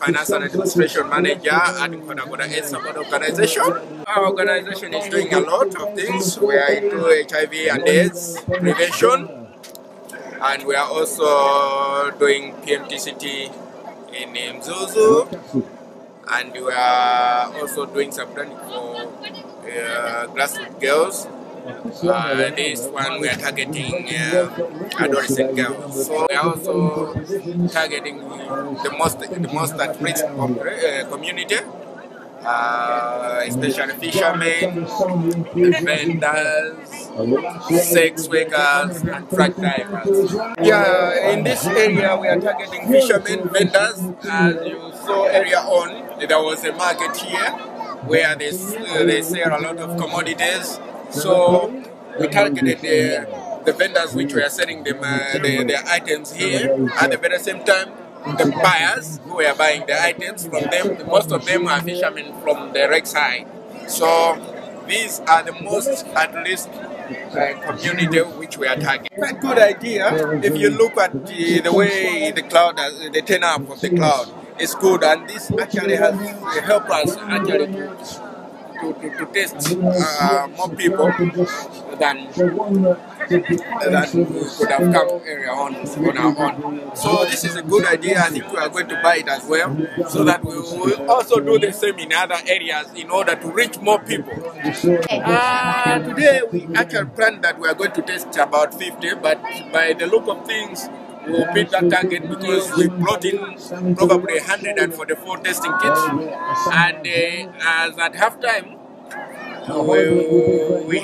Finance and Administration Manager at Kodagoda Aid Support Organization. Our organization is doing a lot of things. We are into HIV and AIDS prevention, and we are also doing PMTCT in Mzuzu, and we are also doing some training for grassroots girls. This one we are targeting adolescent girls. So we are also targeting the most at-risk community, especially fishermen, vendors, sex workers, and truck drivers. Yeah, in this area we are targeting fishermen, vendors. As you saw earlier on, there was a market here where they sell a lot of commodities. So we targeted the vendors which were selling them their items here. At the very same time, the buyers who were buying the items from them, most of them are fishermen from the wreck side. So these are the most at-risk community which we are targeting. Quite good idea. If you look at the way the cloud, the turn up of the cloud, it's good, and this actually has helped us actually to test more people than could have come earlier on our own. So this is a good idea. I think we are going to buy it as well, so that we will also do the same in other areas in order to reach more people. Today we actually planned that we are going to test about 50, but by the look of things, we will beat that target because we brought in probably 144 testing kits, and as at halftime, we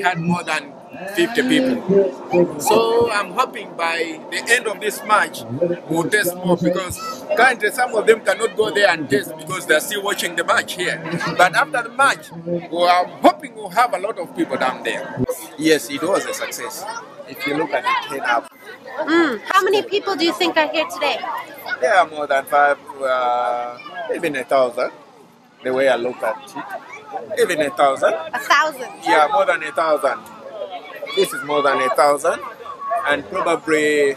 had more than 50 people. So I'm hoping by the end of this match we'll test more, because currently some of them cannot go there and test because they're still watching the match here. But after the match, I'm hoping we'll have a lot of people down there. Yes, it was a success. If you look at the turnout. How many people do you think are here today? There are more than 5, even 1,000. The way I look at it, even 1,000. 1,000? Yeah, more than 1,000. This is more than 1,000, and probably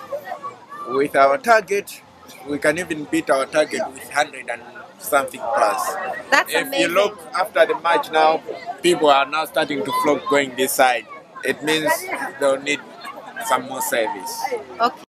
with our target, we can even beat our target with 100 and something plus. That's if amazing. You look after the match now, people are now starting to flock going this side. It means they'll need some more service. Okay.